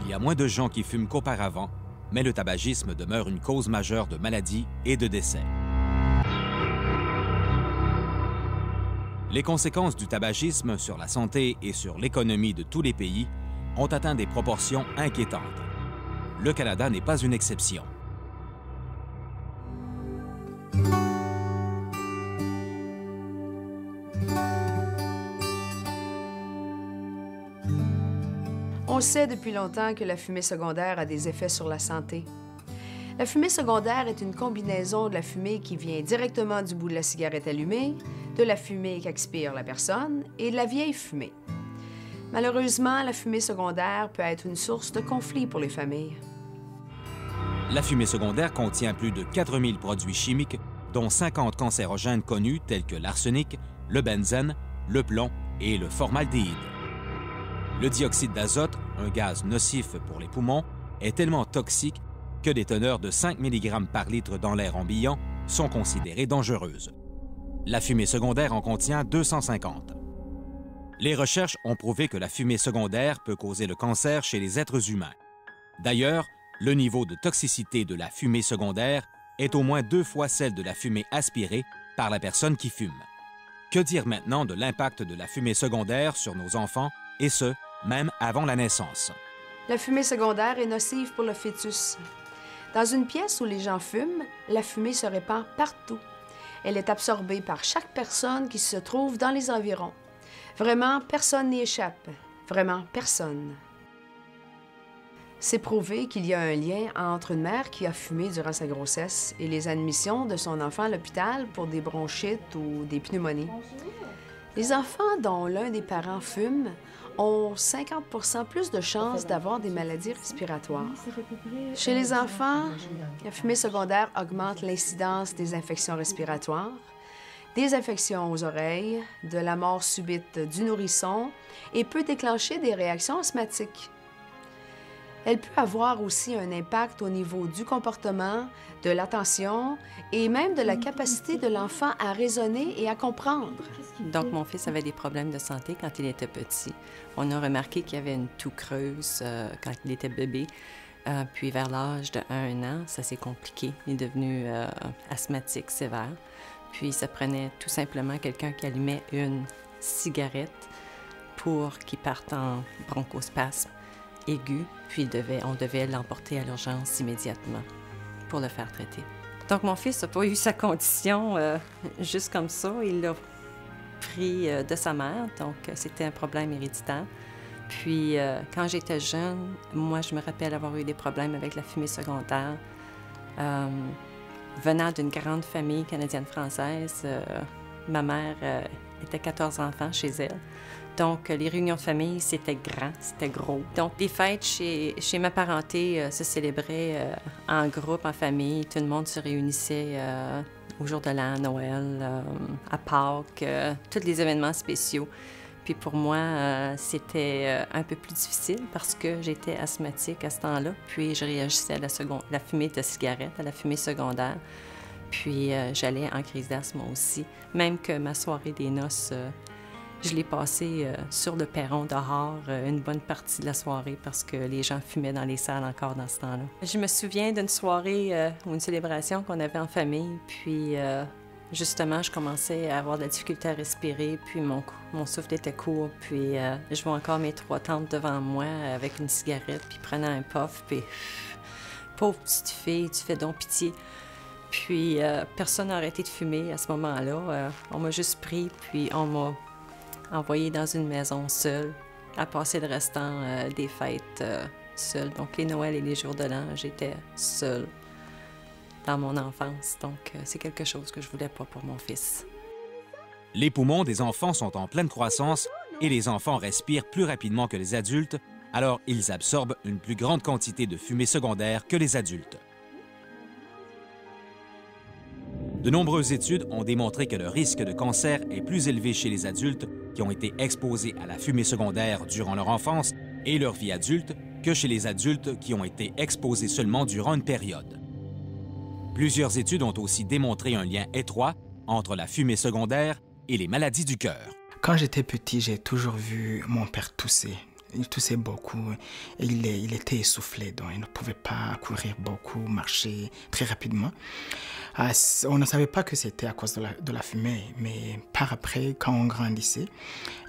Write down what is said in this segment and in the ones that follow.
Il y a moins de gens qui fument qu'auparavant, mais le tabagisme demeure une cause majeure de maladies et de décès. Les conséquences du tabagisme sur la santé et sur l'économie de tous les pays ont atteint des proportions inquiétantes. Le Canada n'est pas une exception. On sait depuis longtemps que la fumée secondaire a des effets sur la santé. La fumée secondaire est une combinaison de la fumée qui vient directement du bout de la cigarette allumée, de la fumée qu'expire la personne et de la vieille fumée. Malheureusement, la fumée secondaire peut être une source de conflits pour les familles. La fumée secondaire contient plus de 4000 produits chimiques, dont 50 cancérogènes connus tels que l'arsenic, le benzène, le plomb et le formaldéhyde. Le dioxyde d'azote, un gaz nocif pour les poumons, est tellement toxique que des teneurs de 5 mg par litre dans l'air ambiant sont considérées dangereuses. La fumée secondaire en contient 250. Les recherches ont prouvé que la fumée secondaire peut causer le cancer chez les êtres humains. D'ailleurs, le niveau de toxicité de la fumée secondaire est au moins 2 fois celle de la fumée aspirée par la personne qui fume. Que dire maintenant de l'impact de la fumée secondaire sur nos enfants, et ce, même avant la naissance? La fumée secondaire est nocive pour le fœtus. Dans une pièce où les gens fument, la fumée se répand partout. Elle est absorbée par chaque personne qui se trouve dans les environs. Vraiment, personne n'y échappe. Vraiment, personne. C'est prouvé qu'il y a un lien entre une mère qui a fumé durant sa grossesse et les admissions de son enfant à l'hôpital pour des bronchites ou des pneumonies. Les enfants dont l'un des parents fume ont 50 plus de chances d'avoir des maladies respiratoires. Chez les enfants, la fumée secondaire augmente l'incidence des infections respiratoires, des infections aux oreilles, de la mort subite du nourrisson et peut déclencher des réactions asthmatiques. Elle peut avoir aussi un impact au niveau du comportement, de l'attention et même de la capacité de l'enfant à raisonner et à comprendre. Donc, mon fils avait des problèmes de santé quand il était petit. On a remarqué qu'il avait une toux creuse quand il était bébé. Puis, vers l'âge de 1 an, ça s'est compliqué. Il est devenu asthmatique sévère. Puis, ça prenait tout simplement quelqu'un qui allumait une cigarette pour qu'il parte en bronchospasme aigu, puis on devait l'emporter à l'urgence immédiatement pour le faire traiter. Donc, mon fils n'a pas eu sa condition juste comme ça. Il l'a pris de sa mère, donc c'était un problème héréditaire. Puis, quand j'étais jeune, moi, je me rappelle avoir eu des problèmes avec la fumée secondaire. Venant d'une grande famille canadienne-française, ma mère était 14 enfants chez elle. Donc, les réunions de famille, c'était grand, c'était gros. Donc, les fêtes chez ma parenté se célébraient en groupe, en famille. Tout le monde se réunissait au jour de l'an, à Noël, à Pâques, tous les événements spéciaux. Puis pour moi, c'était un peu plus difficile parce que j'étais asthmatique à ce temps-là. Puis je réagissais à la fumée de cigarette, à la fumée secondaire. Puis j'allais en crise d'asthme aussi. Même que ma soirée des noces, je l'ai passée sur le perron dehors une bonne partie de la soirée parce que les gens fumaient dans les salles encore dans ce temps-là. Je me souviens d'une soirée ou une célébration qu'on avait en famille, puis justement, je commençais à avoir de la difficulté à respirer, puis mon souffle était court, puis je vois encore mes 3 tantes devant moi avec une cigarette, puis prenant un puff, puis pauvre petite fille, tu fais donc pitié. Puis personne n'a arrêté de fumer à ce moment-là. On m'a juste pris, puis on m'a envoyée dans une maison seule, à passer le restant des fêtes seule. Donc les Noëls et les jours de l'an, j'étais seule dans mon enfance. Donc c'est quelque chose que je voulais pas pour mon fils. Les poumons des enfants sont en pleine croissance et les enfants respirent plus rapidement que les adultes, alors ils absorbent une plus grande quantité de fumée secondaire que les adultes. De nombreuses études ont démontré que le risque de cancer est plus élevé chez les adultes qui ont été exposés à la fumée secondaire durant leur enfance et leur vie adulte que chez les adultes qui ont été exposés seulement durant une période. Plusieurs études ont aussi démontré un lien étroit entre la fumée secondaire et les maladies du cœur. Quand j'étais petit, j'ai toujours vu mon père tousser. il toussait beaucoup. Et il était essoufflé, donc il ne pouvait pas courir beaucoup, marcher très rapidement. On ne savait pas que c'était à cause de la fumée, mais par après, quand on grandissait,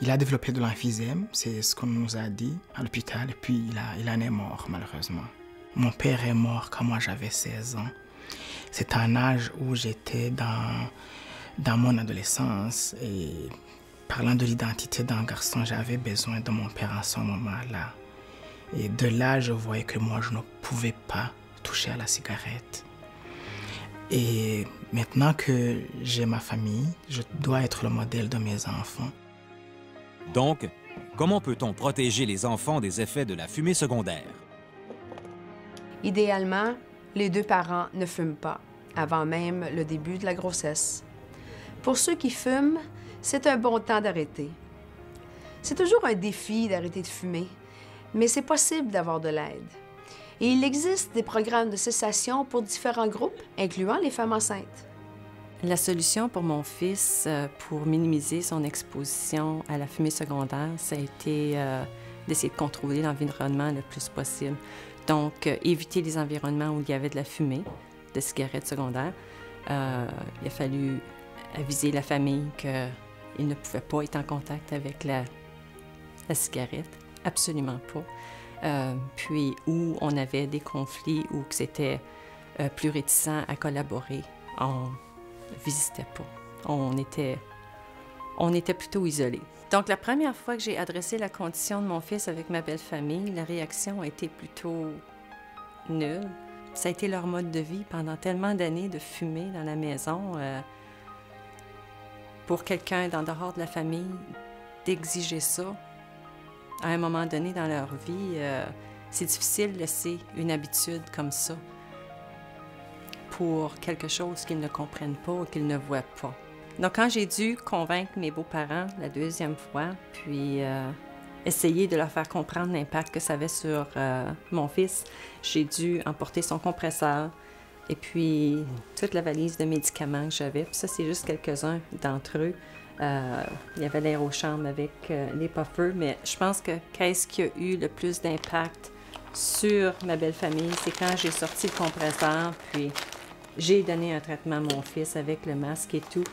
il a développé de l'emphysème, c'est ce qu'on nous a dit à l'hôpital, et puis il en est mort, malheureusement. Mon père est mort quand moi j'avais 16 ans. C'est un âge où j'étais dans mon adolescence, et parlant de l'identité d'un garçon, j'avais besoin de mon père en ce moment-là. Et de là, je voyais que moi, je ne pouvais pas toucher à la cigarette. Et maintenant que j'ai ma famille, je dois être le modèle de mes enfants. Donc, comment peut-on protéger les enfants des effets de la fumée secondaire? Idéalement, les deux parents ne fument pas, avant même le début de la grossesse. Pour ceux qui fument, c'est un bon temps d'arrêter. C'est toujours un défi d'arrêter de fumer, mais c'est possible d'avoir de l'aide. Et il existe des programmes de cessation pour différents groupes, incluant les femmes enceintes. La solution pour mon fils, pour minimiser son exposition à la fumée secondaire, ça a été d'essayer de contrôler l'environnement le plus possible. Donc, éviter les environnements où il y avait de la fumée, de cigarettes secondaires. Il a fallu aviser la famille qu'il ne pouvait pas être en contact avec la cigarette, absolument pas. Puis où on avait des conflits, où c'était plus réticent à collaborer, on ne visitait pas. On était plutôt isolés. Donc, la première fois que j'ai adressé la condition de mon fils avec ma belle famille, la réaction a été plutôt nulle. Ça a été leur mode de vie pendant tellement d'années de fumer dans la maison. Pour quelqu'un d'en dehors de la famille, d'exiger ça, à un moment donné dans leur vie, c'est difficile de laisser une habitude comme ça pour quelque chose qu'ils ne comprennent pas ou qu'ils ne voient pas. Donc, quand j'ai dû convaincre mes beaux-parents la deuxième fois, puis essayer de leur faire comprendre l'impact que ça avait sur mon fils, j'ai dû emporter son compresseur et puis toute la valise de médicaments que j'avais. Puis ça, c'est juste quelques-uns d'entre eux. Il y avait l'aérochambre avec les puffers, mais je pense que qu'est-ce qui a eu le plus d'impact sur ma belle famille, c'est quand j'ai sorti le compresseur, puis j'ai donné un traitement à mon fils avec le masque et tout.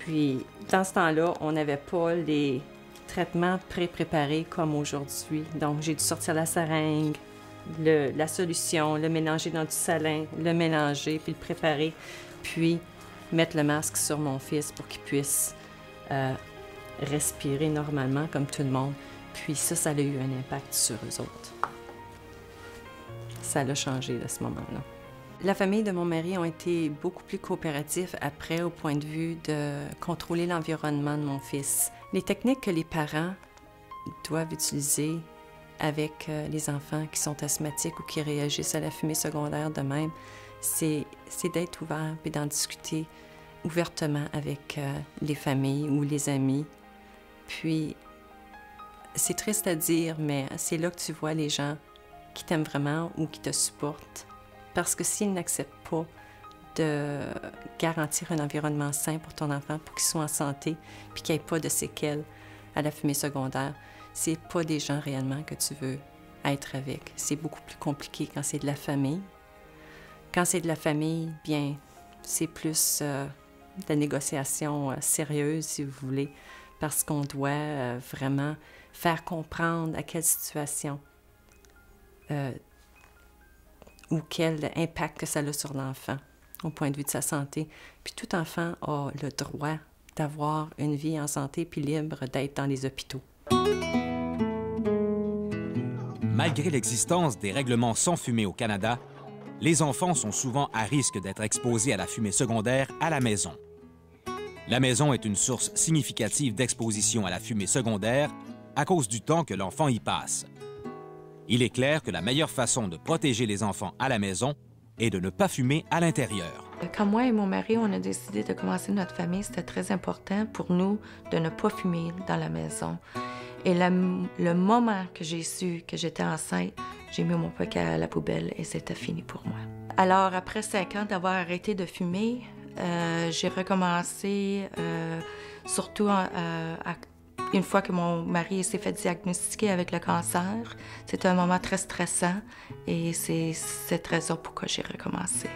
Puis, dans ce temps-là, on n'avait pas les traitements pré-préparés comme aujourd'hui. Donc, j'ai dû sortir la seringue, la solution, le mélanger dans du salin, le mélanger, puis le préparer, puis mettre le masque sur mon fils pour qu'il puisse respirer normalement comme tout le monde. Puis ça a eu un impact sur eux autres. Ça l'a changé à ce moment-là. La famille de mon mari ont été beaucoup plus coopératifs après au point de vue de contrôler l'environnement de mon fils. Les techniques que les parents doivent utiliser avec les enfants qui sont asthmatiques ou qui réagissent à la fumée secondaire de même, c'est d'être ouvert et d'en discuter ouvertement avec les familles ou les amis. Puis, c'est triste à dire, mais c'est là que tu vois les gens qui t'aiment vraiment ou qui te supportent. Parce que s'ils n'acceptent pas de garantir un environnement sain pour ton enfant, pour qu'il soit en santé, puis qu'il n'y ait pas de séquelles à la fumée secondaire, c'est pas des gens réellement que tu veux être avec. C'est beaucoup plus compliqué quand c'est de la famille. Quand c'est de la famille, bien, c'est plus de la négociation sérieuse, si vous voulez, parce qu'on doit vraiment faire comprendre à quelle situation ou quel impact que ça a sur l'enfant au point de vue de sa santé. Puis tout enfant a le droit d'avoir une vie en santé puis libre d'être dans les hôpitaux. Malgré l'existence des règlements sans fumée au Canada, les enfants sont souvent à risque d'être exposés à la fumée secondaire à la maison. La maison est une source significative d'exposition à la fumée secondaire à cause du temps que l'enfant y passe. Il est clair que la meilleure façon de protéger les enfants à la maison est de ne pas fumer à l'intérieur. Quand moi et mon mari, on a décidé de commencer notre famille, c'était très important pour nous de ne pas fumer dans la maison. Et le moment que j'ai su que j'étais enceinte, j'ai mis mon paquet à la poubelle et c'était fini pour moi. Alors, après 5 ans d'avoir arrêté de fumer, j'ai recommencé surtout à Une fois que mon mari s'est fait diagnostiquer avec le cancer, c'était un moment très stressant et c'est cette raison pourquoi j'ai recommencé.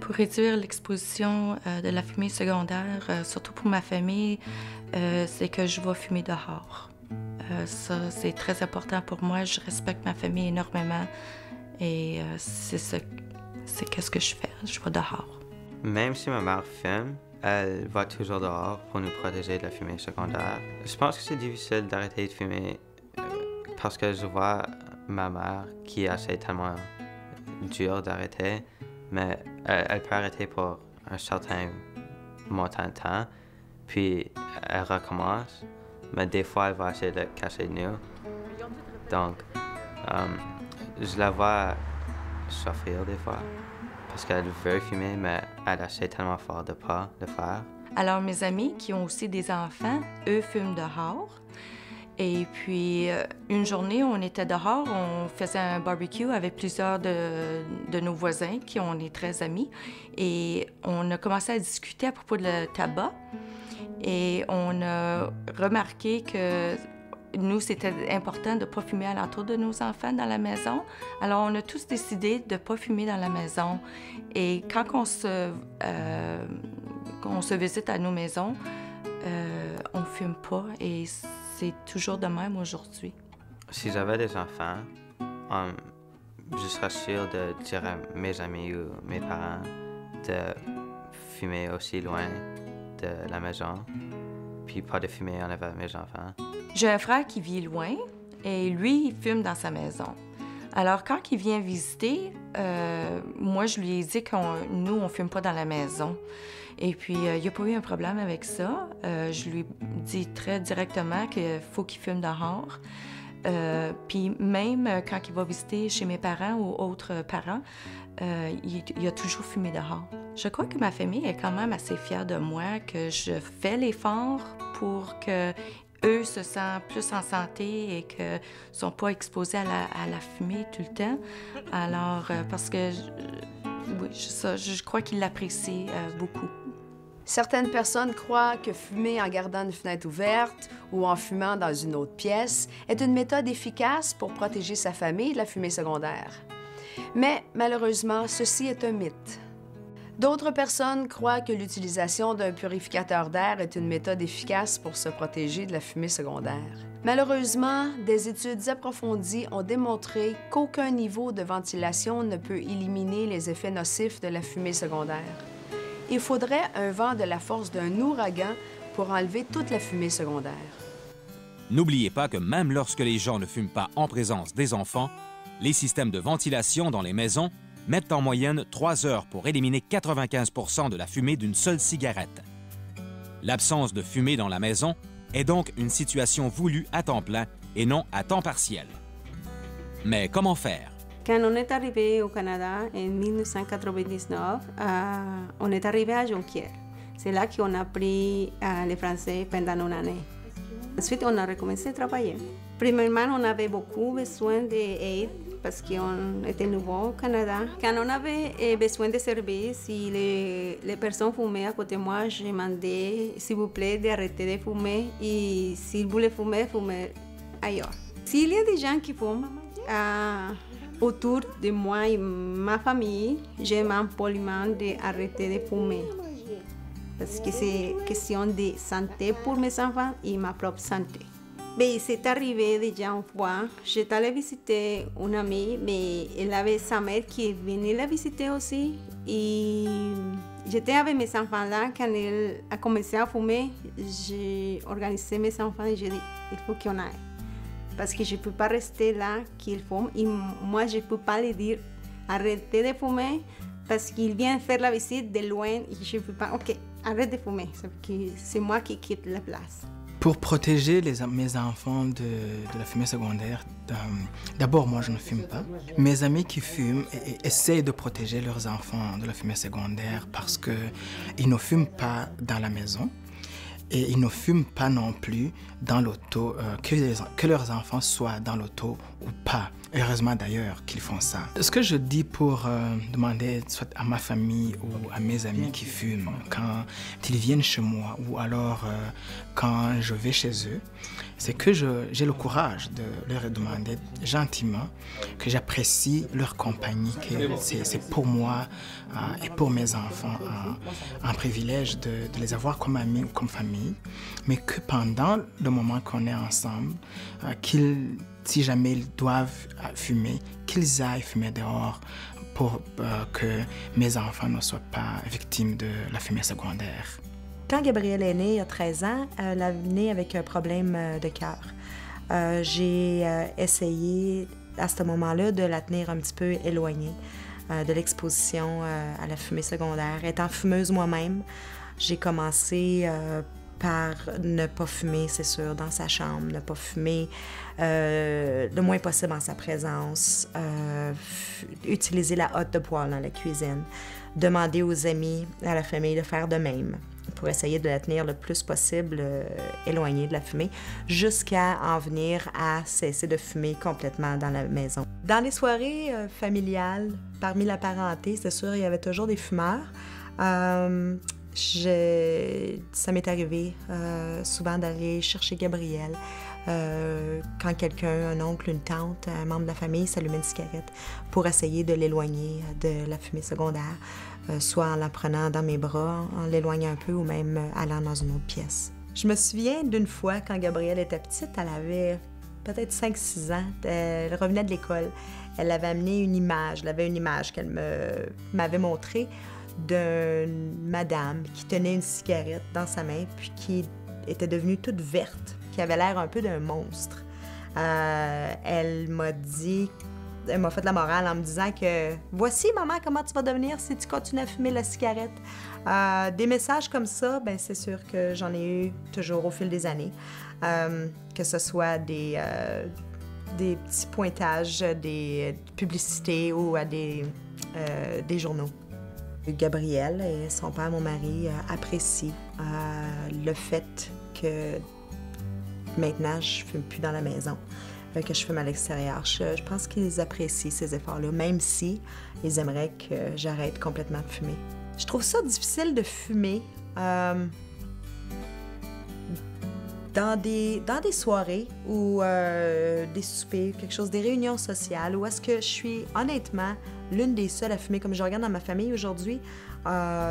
Pour réduire l'exposition de la fumée secondaire, surtout pour ma famille, c'est que je vais fumer dehors. Ça, c'est très important pour moi. Je respecte ma famille énormément et c'est qu'est-ce que je fais. Je vais dehors. Même si ma mère fume, elle va toujours dehors pour nous protéger de la fumée secondaire. Je pense que c'est difficile d'arrêter de fumer parce que je vois ma mère qui essaie tellement dur d'arrêter, mais elle peut arrêter pour un certain montant de temps, puis elle recommence, mais des fois elle va essayer de casser le nez. Donc, je la vois souffrir des fois. Parce qu'elle veut fumer, mais elle essaie tellement fort de ne pas le faire. Alors, mes amis qui ont aussi des enfants, eux fument dehors. Et puis, une journée, on était dehors, on faisait un barbecue avec plusieurs de nos voisins qui on est très amis. Et on a commencé à discuter à propos de le tabac. Et on a remarqué que nous, c'était important de ne pas fumer alentour de nos enfants dans la maison. Alors, on a tous décidé de ne pas fumer dans la maison. Et quand on se visite à nos maisons, on ne fume pas. Et c'est toujours de même aujourd'hui. Si j'avais des enfants, je serais sûr de dire à mes amis ou mes parents de fumer aussi loin de la maison, puis pas de fumer en avant mes enfants. J'ai un frère qui vit loin et lui, il fume dans sa maison. Alors, quand il vient visiter, moi, je lui ai dit que nous, on ne fume pas dans la maison. Et puis, il n'y a pas eu un problème avec ça. Je lui dis très directement qu'il faut qu'il fume dehors. Puis même quand il va visiter chez mes parents ou autres parents, il a toujours fumé dehors. Je crois que ma famille est quand même assez fière de moi, que je fais l'effort pour que eux se sentent plus en santé et qu'ils ne sont pas exposés à la fumée tout le temps. Alors, parce que, oui, je crois qu'ils l'apprécient beaucoup. Certaines personnes croient que fumer en gardant une fenêtre ouverte ou en fumant dans une autre pièce est une méthode efficace pour protéger sa famille de la fumée secondaire. Mais malheureusement, ceci est un mythe. D'autres personnes croient que l'utilisation d'un purificateur d'air est une méthode efficace pour se protéger de la fumée secondaire. Malheureusement, des études approfondies ont démontré qu'aucun niveau de ventilation ne peut éliminer les effets nocifs de la fumée secondaire. Il faudrait un vent de la force d'un ouragan pour enlever toute la fumée secondaire. N'oubliez pas que même lorsque les gens ne fument pas en présence des enfants, les systèmes de ventilation dans les maisons mettent en moyenne 3 heures pour éliminer 95 % de la fumée d'une seule cigarette. L'absence de fumée dans la maison est donc une situation voulue à temps plein et non à temps partiel. Mais comment faire? Quand on est arrivé au Canada en 1999, on est arrivé à Jonquière. C'est là qu'on a appris le français pendant une année. Ensuite, on a recommencé à travailler. Premièrement, on avait beaucoup besoin d'aide parce qu'on était nouveau au Canada. Quand on avait besoin de services, si les personnes fumaient à côté de moi, je demandais, s'il vous plaît, d'arrêter de fumer et s'ils voulaient fumer, fumer ailleurs. S'il y a des gens qui fument autour de moi et ma famille, je demande poliment d'arrêter de fumer. Parce que c'est question de santé pour mes enfants et ma propre santé. Mais c'est arrivé déjà une fois, j'étais allée visiter une amie, mais elle avait sa mère qui venait la visiter aussi. Et j'étais avec mes enfants là, quand elle a commencé à fumer, j'ai organisé mes enfants et j'ai dit, il faut qu'on aille. Parce que je ne peux pas rester là qu'il fume. Et moi, je ne peux pas lui dire, arrêtez de fumer, parce qu'il vient faire la visite de loin et je ne peux pas, ok, arrête de fumer, c'est moi qui quitte la place. Pour protéger mes enfants de la fumée secondaire, d'abord, moi, je ne fume pas. Mes amis qui fument essayent de protéger leurs enfants de la fumée secondaire parce qu'ils ne fument pas dans la maison et ils ne fument pas non plus dans l'auto, que leurs enfants soient dans l'auto ou pas. Heureusement d'ailleurs qu'ils font ça. Ce que je dis pour demander soit à ma famille ou à mes amis qui fument, quand ils viennent chez moi ou alors quand je vais chez eux, c'est que j'ai le courage de leur demander gentiment que j'apprécie leur compagnie, que c'est pour moi et pour mes enfants un privilège de les avoir comme amis ou comme famille, mais que pendant le moment qu'on est ensemble, si jamais ils doivent fumer, qu'ils aillent fumer dehors pour que mes enfants ne soient pas victimes de la fumée secondaire. Quand Gabrielle est née, il y a 13 ans, elle est née avec un problème de cœur. J'ai essayé, à ce moment-là, de la tenir un petit peu éloignée de l'exposition à la fumée secondaire. Étant fumeuse moi-même, j'ai commencé par ne pas fumer, c'est sûr, dans sa chambre, ne pas fumer le moins possible en sa présence, utiliser la hotte de poêle dans la cuisine, demander aux amis, à la famille de faire de même pour essayer de la tenir le plus possible éloignée de la fumée, jusqu'à en venir à cesser de fumer complètement dans la maison. Dans les soirées familiales, parmi la parenté, c'est sûr, il y avait toujours des fumeurs. Ça m'est arrivé souvent d'aller chercher Gabrielle quand quelqu'un, un oncle, une tante, un membre de la famille s'allumait une cigarette pour essayer de l'éloigner de la fumée secondaire, soit en la prenant dans mes bras, en l'éloignant un peu ou même allant dans une autre pièce. Je me souviens d'une fois, quand Gabrielle était petite, elle avait peut-être 5-6 ans, elle revenait de l'école. Elle avait amené une image, elle avait une image qu'elle m'avait montrée d'une madame qui tenait une cigarette dans sa main puis qui était devenue toute verte, qui avait l'air un peu d'un monstre. Elle m'a fait la morale en me disant que « Voici, maman, comment tu vas devenir si tu continues à fumer la cigarette. » Des messages comme ça, ben c'est sûr que j'en ai eu toujours au fil des années. Que ce soit des petits pointages, des publicités ou à des journaux. Gabrielle et son père, mon mari, apprécient le fait que maintenant, je ne fume plus dans la maison, que je fume à l'extérieur. Je pense qu'ils apprécient ces efforts-là, même si ils aimeraient que j'arrête complètement de fumer. Je trouve ça difficile de fumer dans des soirées ou des soupers, quelque chose, des réunions sociales, où est-ce que je suis honnêtement l'une des seules à fumer. Comme je regarde dans ma famille aujourd'hui,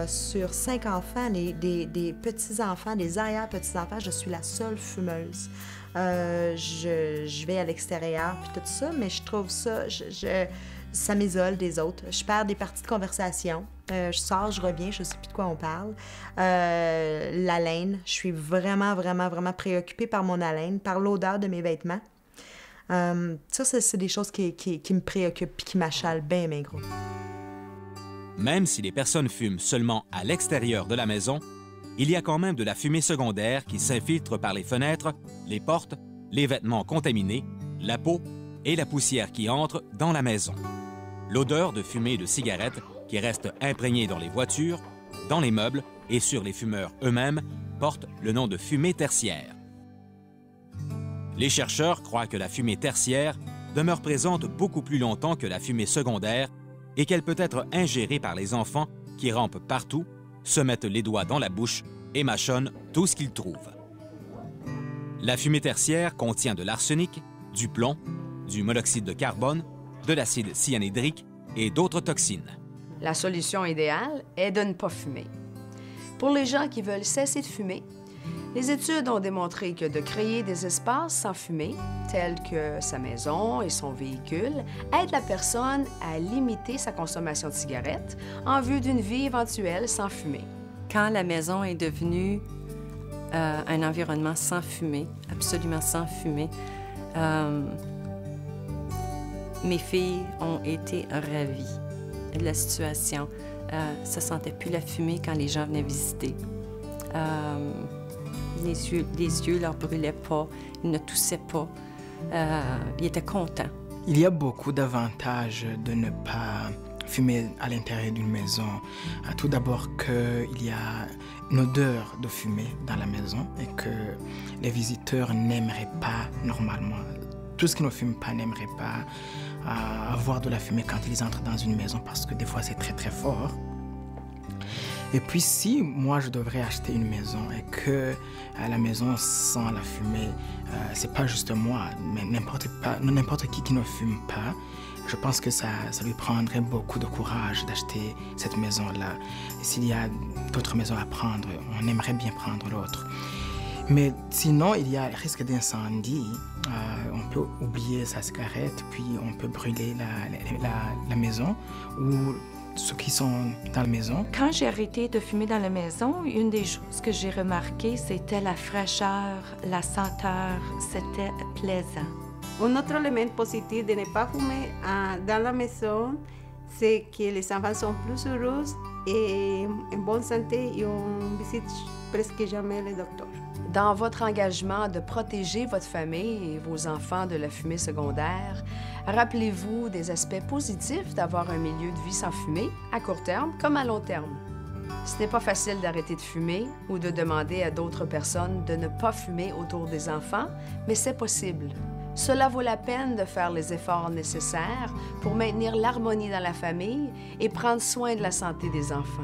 sur 5 enfants, des petits-enfants, des arrière-petits-enfants, je suis la seule fumeuse. Je vais à l'extérieur puis tout ça, mais je trouve ça, ça m'isole des autres. Je perds des parties de conversation. Je sors, je reviens, je ne sais plus de quoi on parle. L'haleine, je suis vraiment, vraiment, vraiment préoccupée par mon haleine, par l'odeur de mes vêtements. Ça, c'est des choses qui me préoccupent et qui m'achalent bien, bien gros. Même si les personnes fument seulement à l'extérieur de la maison, il y a quand même de la fumée secondaire qui s'infiltre par les fenêtres, les portes, les vêtements contaminés, la peau et la poussière qui entre dans la maison. L'odeur de fumée de cigarettes qui reste imprégnée dans les voitures, dans les meubles et sur les fumeurs eux-mêmes porte le nom de fumée tertiaire. Les chercheurs croient que la fumée tertiaire demeure présente beaucoup plus longtemps que la fumée secondaire et qu'elle peut être ingérée par les enfants qui rampent partout, se mettent les doigts dans la bouche et mâchonnent tout ce qu'ils trouvent. La fumée tertiaire contient de l'arsenic, du plomb, du monoxyde de carbone, de l'acide cyanhydrique et d'autres toxines. La solution idéale est de ne pas fumer. Pour les gens qui veulent cesser de fumer, les études ont démontré que de créer des espaces sans fumer, tels que sa maison et son véhicule, aide la personne à limiter sa consommation de cigarettes en vue d'une vie éventuelle sans fumée. Quand la maison est devenue un environnement sans fumée, absolument sans fumée, mes filles ont été ravies de la situation. Ça ne sentait plus la fumée quand les gens venaient visiter. Les yeux leur brûlaient pas, ils ne toussaient pas. Ils étaient contents. Il y a beaucoup d'avantages de ne pas fumer à l'intérieur d'une maison. Tout d'abord qu'il y a une odeur de fumée dans la maison et que les visiteurs n'aimeraient pas normalement tous qui ne fument pas n'aimeraient pas avoir de la fumée quand ils entrent dans une maison parce que des fois c'est très très fort. Et puis si moi je devrais acheter une maison et que la maison sent la fumée, c'est pas juste moi, mais n'importe qui ne fume pas, je pense que ça lui prendrait beaucoup de courage d'acheter cette maison-là. Et s'il y a d'autres maisons à prendre, on aimerait bien prendre l'autre. Mais sinon, il y a le risque d'incendie. On peut oublier sa cigarette, puis on peut brûler la maison ou ceux qui sont dans la maison. Quand j'ai arrêté de fumer dans la maison, une des choses que j'ai remarquées, c'était la fraîcheur, la senteur, c'était plaisant. Un autre élément positif de ne pas fumer dans la maison, c'est que les enfants sont plus heureux et en bonne santé et on ne visite presque jamais le docteur. Dans votre engagement de protéger votre famille et vos enfants de la fumée secondaire, rappelez-vous des aspects positifs d'avoir un milieu de vie sans fumée, à court terme comme à long terme. Ce n'est pas facile d'arrêter de fumer ou de demander à d'autres personnes de ne pas fumer autour des enfants, mais c'est possible. Cela vaut la peine de faire les efforts nécessaires pour maintenir l'harmonie dans la famille et prendre soin de la santé des enfants.